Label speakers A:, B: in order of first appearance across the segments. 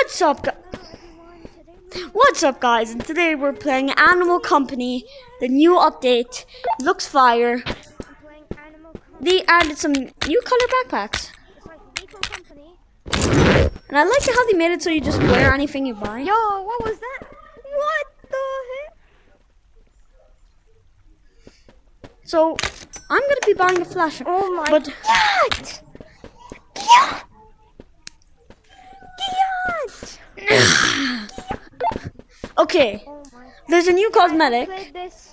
A: What's up, What's up, guys? And today we're playing Animal Company. The new update looks fire. They added some new color backpacks. And I like how they made it so you just wear anything you buy.
B: Yo, what was that? What the heck?
A: So, I'm gonna be buying a flashlight.
B: Oh my
A: god!
B: Yeah.
A: Okay,
B: Oh
A: there's a new cosmetic.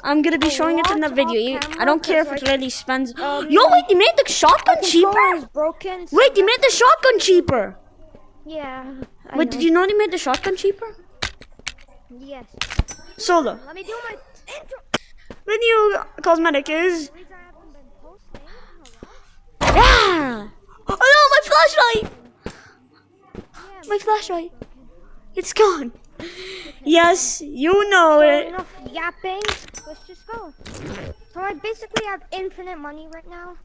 A: I'm gonna be showing it in the video. I don't care if it really spends. Yo, wait, they made the shotgun cheaper?
B: Broken, so
A: wait, they made the shotgun cheaper.
B: Yeah.
A: Wait, did you know they made the shotgun cheaper?
B: Yes.
A: Solo.
B: Let me do my intro.
A: The new cosmetic is. Yeah! Oh no, my flashlight! My flashlight. It's gone. Yes, you know it.
B: Enough yapping. Let's just go. So I basically have infinite money right now.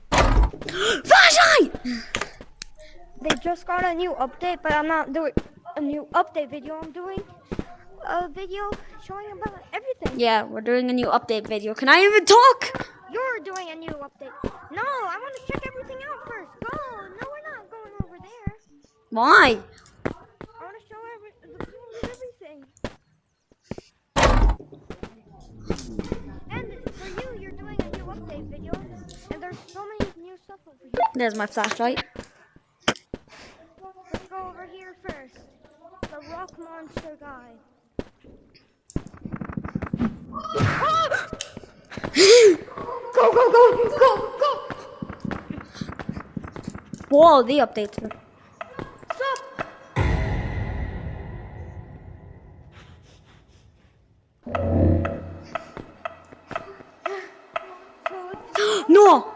A: Flashlight!
B: They just got a new update, but I'm not doing a new update video. I'm doing a video showing about everything.
A: Yeah, we're doing a new update video. Can I even talk?
B: You're doing a new update. No, I want to check everything out first. Go. No, we're not going over there.
A: Why?
B: I want to show everything. And for you, you're doing a new update video. And there's so many new stuff over here.
A: There's my flashlight.
B: Let's go over here first. The rock monster guy. Go, go, go, go, go!
A: Whoa, the updates.
B: Stop!
A: No!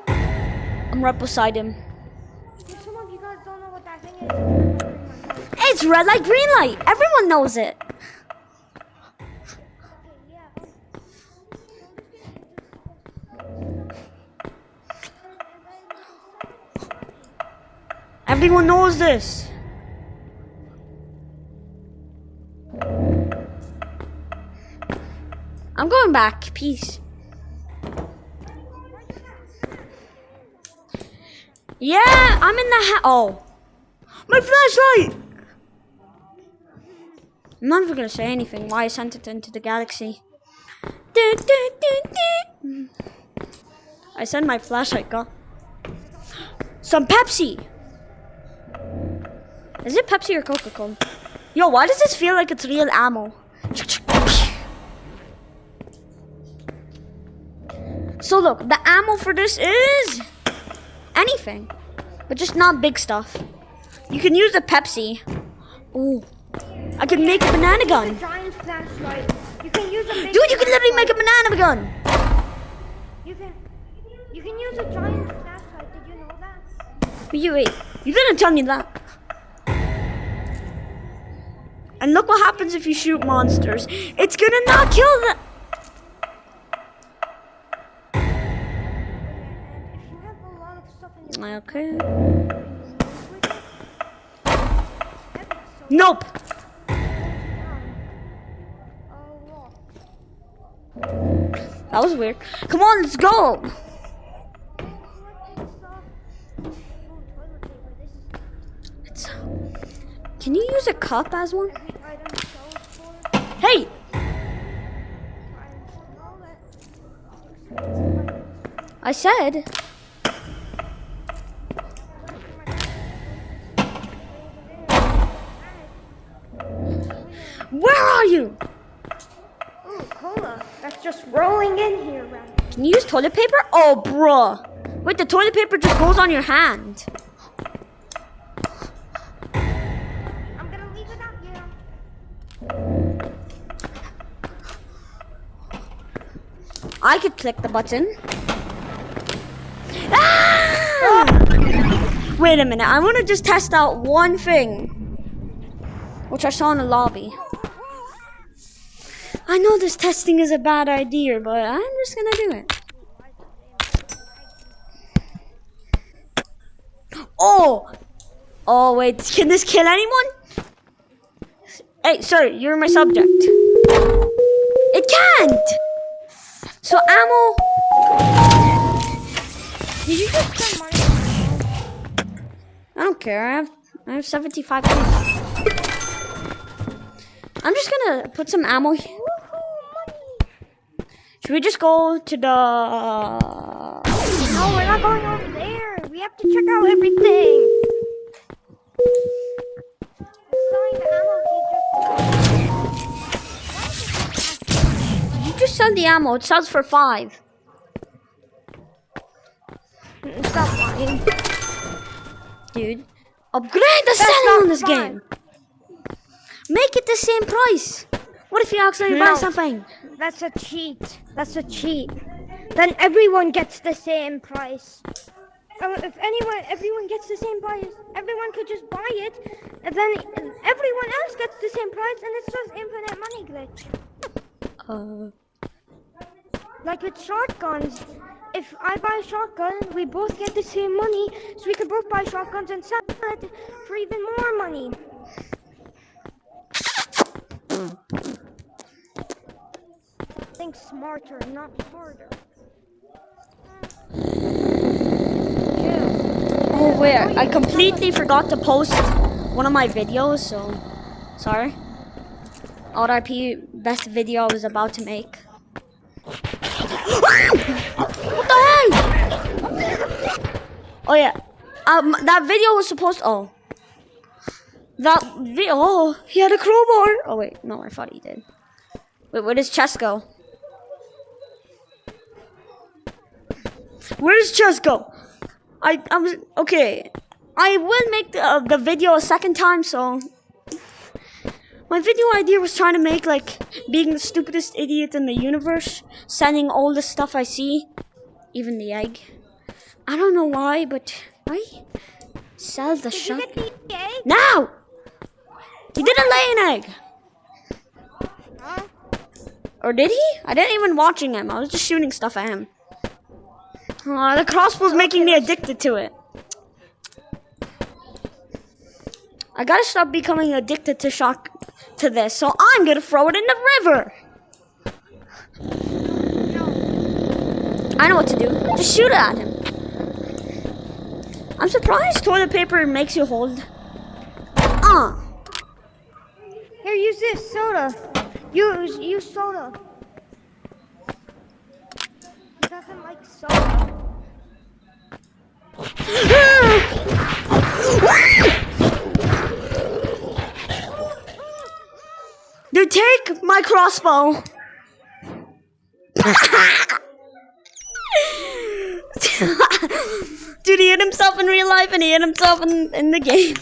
A: I'm right beside him.
B: Some of you guys don't know what that thing is.
A: It's red light, green light. Everyone knows it. Everyone knows this. I'm going back. Peace. Yeah, I'm in the oh. My flashlight! I'm not even gonna say anything why I sent it into the galaxy. I sent my flashlight, go. Some Pepsi! Is it Pepsi or Coca-Cola? Yo, why does this feel like it's real ammo? So look, the ammo for this is anything, but just not big stuff. You can use a Pepsi. Ooh, I can make a banana gun.
B: Giant flashlight. You can use a big
A: Dude, you can literally make a banana gun.
B: You can use a giant flashlight. Did you know that?
A: Wait, you didn't tell me that. And look what happens if you shoot monsters. It's gonna not kill them. Okay. Nope. That was weird. Come on, let's go. Can you use a cup as one? Hey! I said. Where are you?
B: Ooh, cola. That's just rolling in here, right?
A: Can you use toilet paper? Oh, bruh. Wait, the toilet paper just goes on your hand.
B: I'm gonna leave it out here.
A: I could click the button. Ah! Wait a minute. I want to just test out one thing, which I saw in the lobby. I know this testing is a bad idea, but I'm just gonna do it. Oh! Oh, wait. Can this kill anyone? Hey, sorry, you're my subject. It can't! So ammo...
B: Did you just spend money?
A: I don't care, I have 75 points. I'm just gonna put some ammo here. Should we just go to the...
B: No, we're not going over there. We have to check out everything. Selling the ammo,
A: You just sell the ammo, it sells for 5.
B: Stop lying.
A: Dude, upgrade the setting on this game. Make it the same price. What if you accidentally buy something?
B: That's a cheat. That's a cheat. Then everyone gets the same price. If everyone gets the same price, everyone could just buy it, and then everyone else gets the same price, and it's just infinite money glitch. Like with shotguns, if I buy a shotgun, we both get the same money, so we could both buy shotguns and sell it for even more money. Think smarter, not harder.
A: Oh wait, I completely forgot to post one of my videos, so sorry. RIP, best video I was about to make. What the heck? Oh yeah, that video was supposed. Oh, that video. Oh, he had a crowbar. Oh wait, no, I thought he did. Wait, where does chest go? Where does chest go? I was okay. I will make the video a second time. So my video idea was trying to make like being the stupidest idiot in the universe, sending all the stuff I see, even the egg. I don't know why, but I sell the shop.
B: Did you get the egg?
A: No! He didn't lay an egg.
B: Huh?
A: Or did he? I didn't even watching him. I was just shooting stuff at him. The crossbow's making me addicted to it. I gotta stop becoming addicted to this, so I'm gonna throw it in the river.
B: No.
A: I know what to do. Just shoot it at him. I'm surprised toilet paper makes you hold.
B: Here, use this soda. Use soda. He doesn't like soda.
A: Dude, take my crossbow. Dude, he hit himself in real life and he hit himself in the game.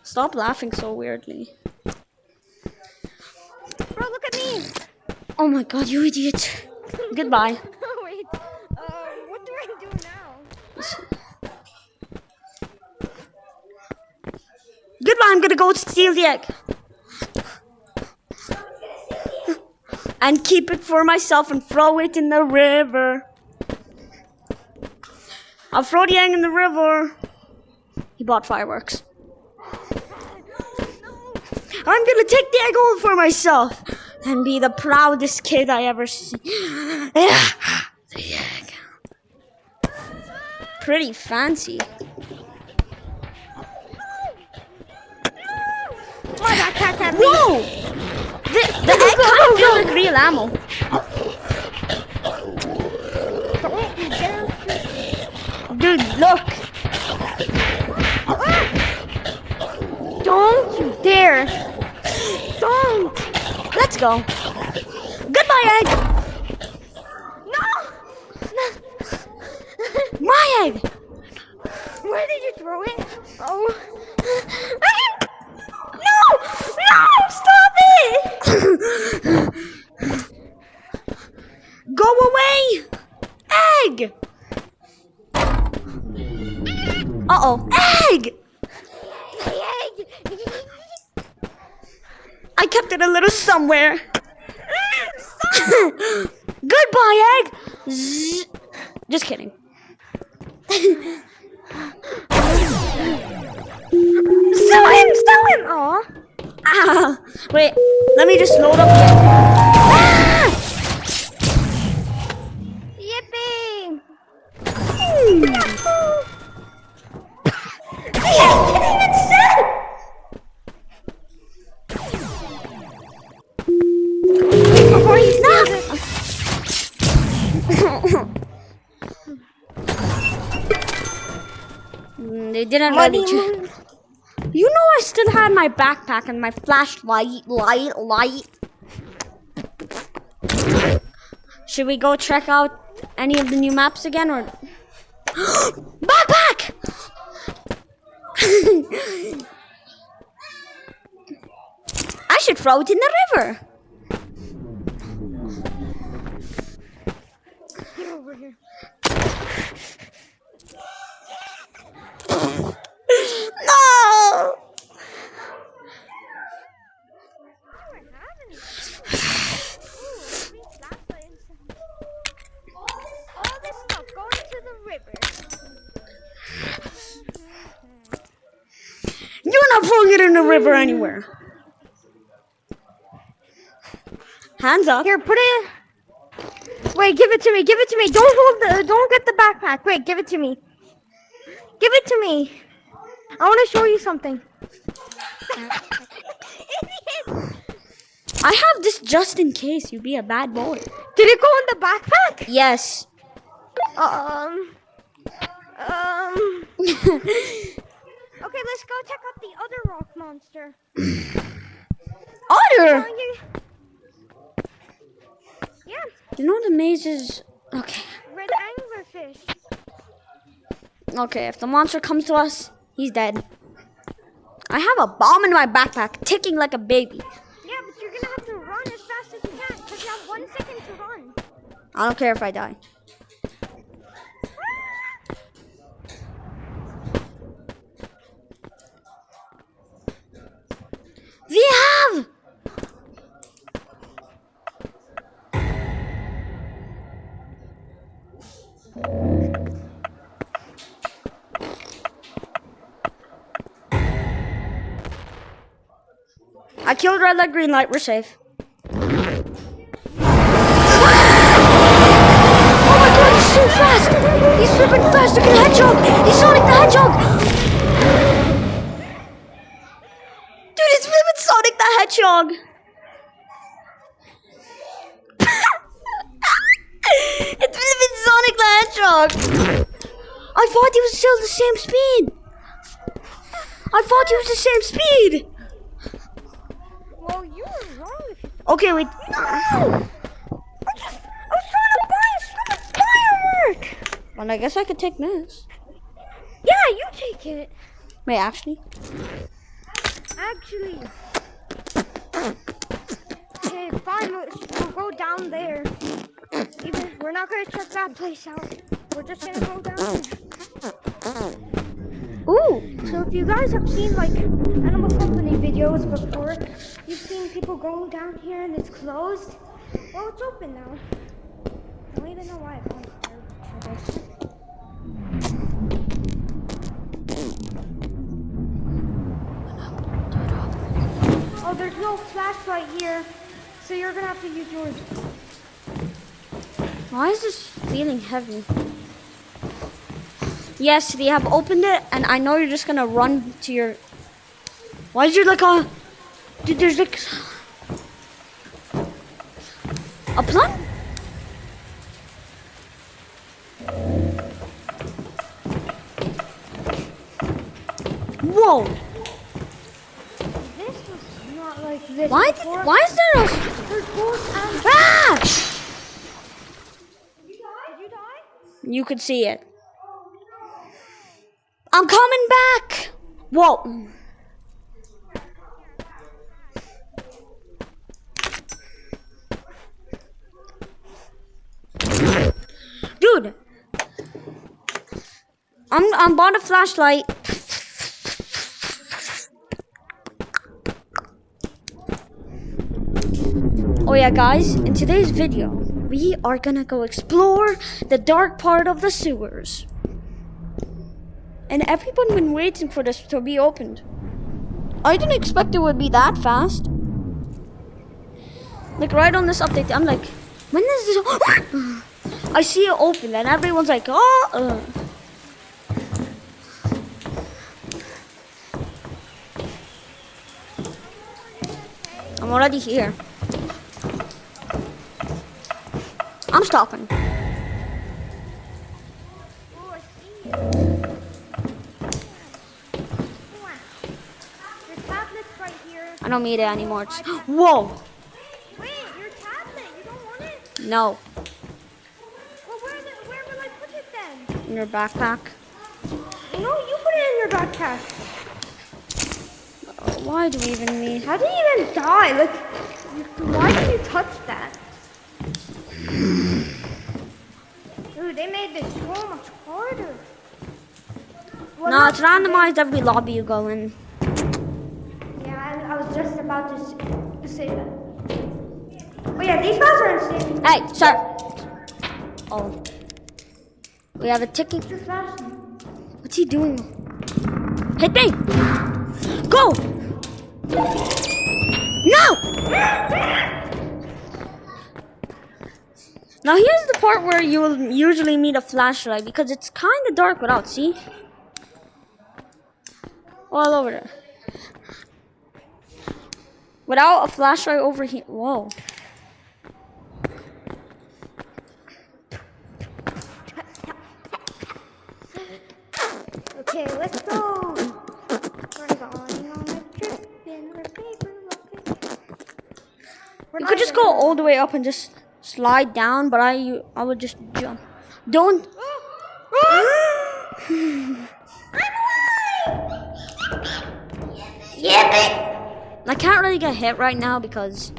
A: Stop laughing so weirdly.
B: Bro, look at me.
A: Oh my god, you idiot. Goodbye.
B: Wait, what do I do now?
A: Goodbye, I'm gonna go steal the egg. And keep it for myself and throw it in the river. I'll throw the egg in the river. He bought fireworks. I'm gonna take the egg home for myself and be the proudest kid I ever see. The egg. Pretty fancy.
B: Why that cat at me?
A: Whoa! The egg kind of feels like real ammo.
B: Don't you dare shoot.
A: Dude, look.
B: Don't you dare. Don't.
A: Let's go. Goodbye, egg.
B: No.
A: My egg.
B: Where did you throw it? Oh. No! No! Stop it!
A: Go away! Egg! Uh-oh. Egg!
B: The egg!
A: I kept it a little somewhere.
B: Stop!
A: Goodbye, egg! Zzz. Just kidding. Wait, let me just load up. Ah!
B: Yippee! Before you steals it.
A: They didn't
B: Muddy
A: really
B: Moon.
A: You know I still had my backpack and my flashlight, light. Should we go check out any of the new maps again or? Backpack! I should throw it in the river.
B: Get over here.
A: No!
B: All this stuff going to the river.
A: You're not throwing it in the river anywhere. Hands up.
B: Here, put it. Wait, give it to me. Give it to me. Don't get the backpack. Wait, give it to me. Give it to me. I want to show you something.
A: I have this just in case you be a bad boy.
B: Did it go in the backpack?
A: Yes.
B: Okay, let's go check out the other rock monster.
A: Otter!
B: Yeah,
A: You know the maze is... Okay.
B: red anglerfish.
A: Okay, if the monster comes to us, he's dead. I have a bomb in my backpack, ticking like a baby.
B: Yeah, but you're gonna have to run as fast as you can, because you have 1 second to run.
A: I don't care if I die. We have! I killed red light, green light, we're safe. Oh my god, he's so fast! He's flipping faster than a hedgehog! He's Sonic the Hedgehog! Dude, it's flipping Sonic the Hedgehog! It's flipping Sonic the Hedgehog! I thought he was still the same speed! I thought he was the same speed!
B: Well, you were wrong if you...
A: Okay, wait.
B: No! I was trying to buy some firework!
A: Well, I guess I could take this.
B: Yeah, you take it.
A: Wait, actually?
B: Actually. Okay, fine, we'll go down there. We're not gonna check that place out. We're just gonna go down there.
A: Ooh!
B: So if you guys have seen like Animal Company videos before, you've seen people going down here and it's closed. Well, it's open now. I don't even know why I bought for this. Oh, there's no flashlight here, so you're gonna have to use yours.
A: Why is this feeling heavy? Yes, they have opened it, and I know you're just gonna run to your... Why is there like a... Dude, there's like... A plant? Whoa!
B: This was not like this
A: Why is there a...
B: There's ghosts and...
A: Ah!
B: Did you die?
A: You could see it. I'm coming back! Whoa. Dude. I'm bought a flashlight. Oh yeah, guys, in today's video, we are gonna go explore the dark part of the sewers. And everyone been waiting for this to be opened. I didn't expect it would be that fast. Like right on this update, I'm like, when is this? I see it open and everyone's like, oh. I'm already here. I'm stopping.
B: Oh, I see you. Wow. Your tablet's right here.
A: I don't need it anymore. Whoa!
B: Wait, your tablet, you don't want it?
A: No.
B: Well, where will I put it then?
A: In your backpack.
B: No, you put it in your backpack.
A: Why do we even need?
B: How did you even die? Like, why did you touch that? Dude, they made this so much harder. Well,
A: No, it's randomized every lobby you go in.
B: Yeah, I was just about to say that. Oh yeah, these guys are insane.
A: Hey, sir. Oh. We have a ticking.
B: Just flash.
A: What's he doing? Hit me! Go! No! Now here's the part where you will usually need a flashlight because it's kind of dark without, see? All over there. Without a flashlight over here. Whoa.
B: Okay, let's go. We're going on a trip in the paper rocket.
A: You could just go all the way up and just slide down, but I would just jump. Don't.
B: Yeah, but
A: I can't really get hit right now because.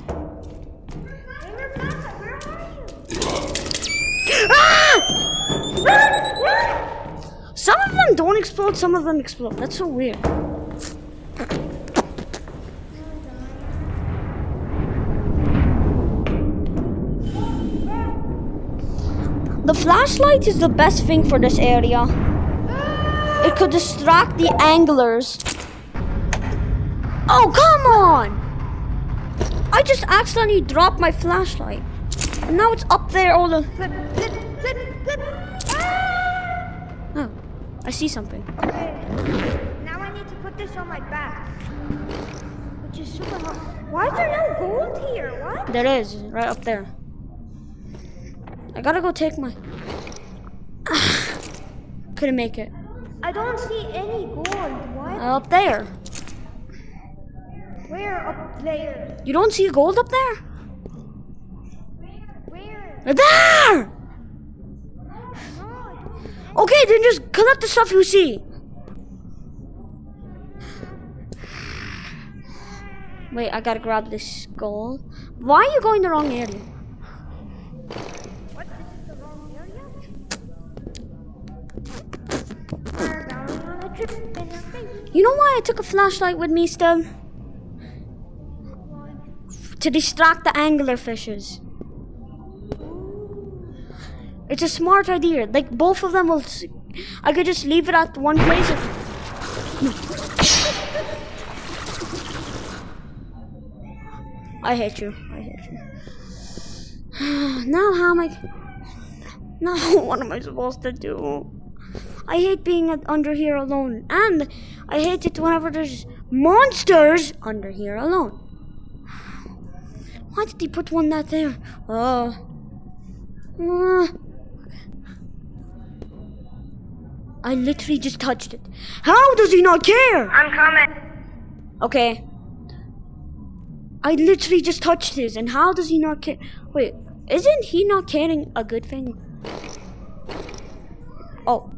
A: Some of them don't explode, some of them explode. That's so weird. The flashlight is the best thing for this area. It could distract the anglers. Oh, come on! I just accidentally dropped my flashlight. And now it's up there all the...
B: flip, flip, flip, flip.
A: Oh, I see something.
B: Okay. Now I need to put this on my back, which is super hard. Why is there no gold here? What?
A: There is, right up there. I gotta go take my... Couldn't make it.
B: I don't see any gold. What?
A: Up there.
B: Where up there?
A: You don't see gold up there?
B: Where?
A: There!
B: No, I don't.
A: Okay, then just collect the stuff you see. Wait, I gotta grab this gold. Why are you going the wrong area?
B: What? This is the wrong area? We're going on a trip in the paper.
A: You know why I took a flashlight with me still? To distract the angler fishes. It's a smart idea. Like both of them will. I could just leave it at one place. I hate you. I hate you. Now how am I? Now what am I supposed to do? I hate being under here alone, and I hate it whenever there's monsters under here alone. Why did he put one that there? I literally just touched it. How does he not care?
B: I'm coming.
A: Okay. I literally just touched his, and how does he not care? Wait, isn't he not caring a good thing? Oh.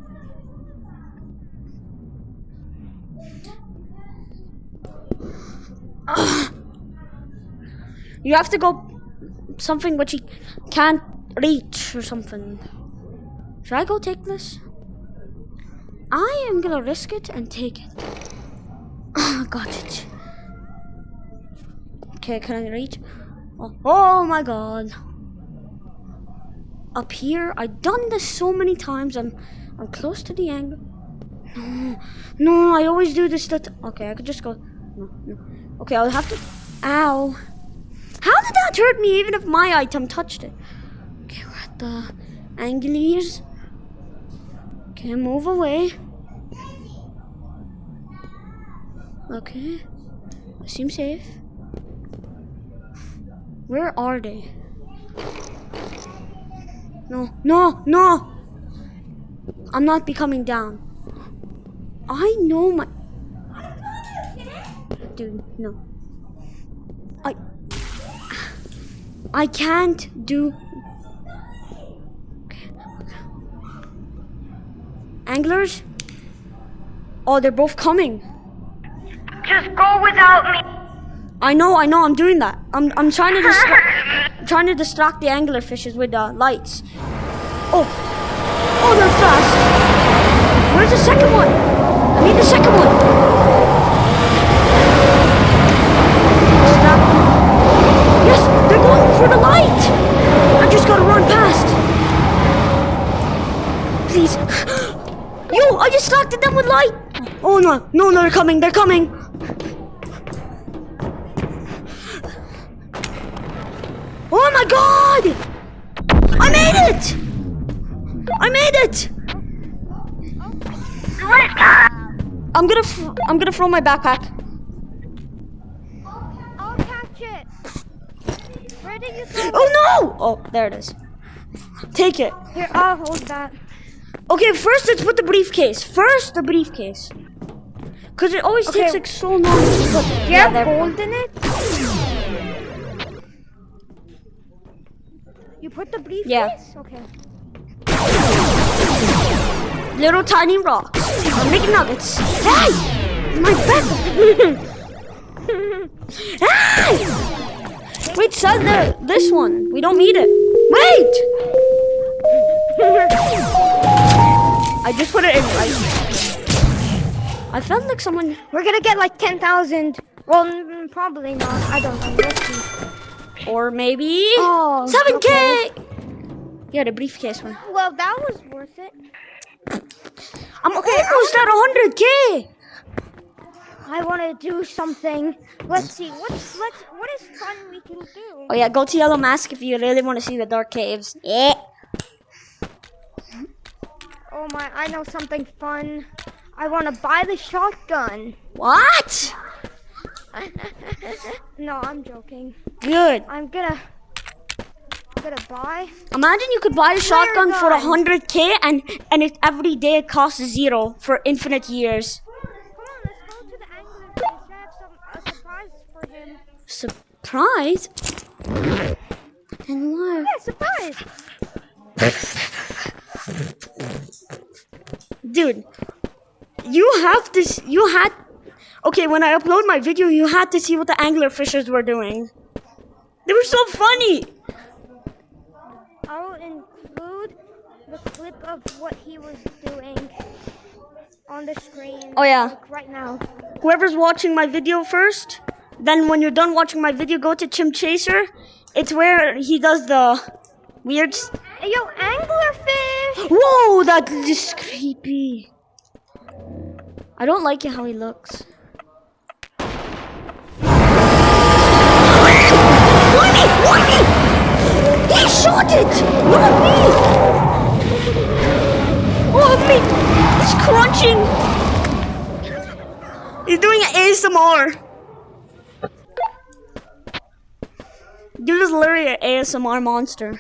A: You have to go something which he can't reach or something. Should I go take this? I am gonna risk it and take it. Got it. Okay, can I reach? Oh my god. Up here, I've done this so many times. I'm close to the angle. No, I always do this. Okay, I could just go. no. Okay, I'll have to. Ow! How did that hurt me? Even if my item touched it. Okay, we're at the Angeliers. Okay, move away. Okay, I seem safe. Where are they? No, no, no! I'm not becoming down. I know my... Dude, no. I can't do... Okay. Anglers? Oh, they're both coming.
B: Just go without me.
A: I know, I'm doing that. I'm trying to distract the angler fishes with the lights. Oh, they're fast. Where's the second one? I need the second one. Distract them. Yes, they're going for the light. I just gotta run past. Please. Yo, I distracted them with light. Oh no, they're coming. Oh my god! I made it! I'm gonna throw my backpack.
B: I'll catch it. Where did you throw it?
A: Oh no! Oh, there it is. Take it.
B: Here, I'll hold that.
A: Okay, first let's put the briefcase. Cause it always takes like so long to put.
B: Do you have gold in it? You put the briefcase?
A: Yeah.
B: Okay.
A: Little tiny rocks. I'm making nuggets. Hey! My backpack! Hey! Wait, sell this one. We don't need it. Wait! I just put it in right. I felt like someone...
B: We're gonna get like 10,000. Well, probably not. I don't know. Let's see.
A: Or maybe...
B: Oh,
A: 7K!
B: okay.
A: Yeah, the briefcase one.
B: Well, that was worth it.
A: I'm almost at 100K!
B: I want to do something. Let's see. What is fun we can do?
A: Oh yeah, go to Yellow Mask if you really want to see the dark caves. Yeah.
B: Oh my, I know something fun. I want to buy the shotgun.
A: What?
B: No, I'm joking.
A: Good.
B: I'm gonna buy.
A: Imagine you could buy a shotgun for 100K and every day it costs 0 for infinite years.
B: Come on, let's go to the angler place. I have a surprise for him.
A: Surprise? And what?
B: Yeah, surprise.
A: Dude, okay, when I upload my video, you had to see what the angler fishers were doing. They were so funny.
B: I'll include the clip of what he was doing on the screen.
A: Oh yeah.
B: Like right now.
A: Whoever's watching my video first, then when you're done watching my video, go to Chim Chaser. It's where he does the weird...
B: Hey, yo, anglerfish!
A: Whoa, that's just creepy. I don't like how he looks. Why me? He shot it! Not me! Oh, me! He's crunching! He's doing ASMR. Dude is literally an ASMR monster.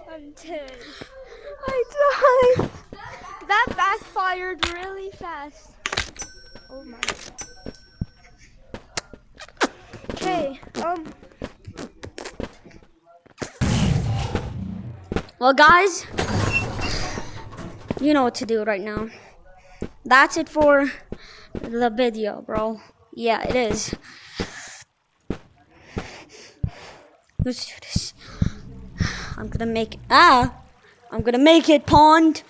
B: I'm dead. I died. That backfired really fast. Oh my. Okay,
A: Well, guys, you know what to do right now. That's it for the video, bro. Yeah, it is. Let's do this. I'm gonna make it, pond.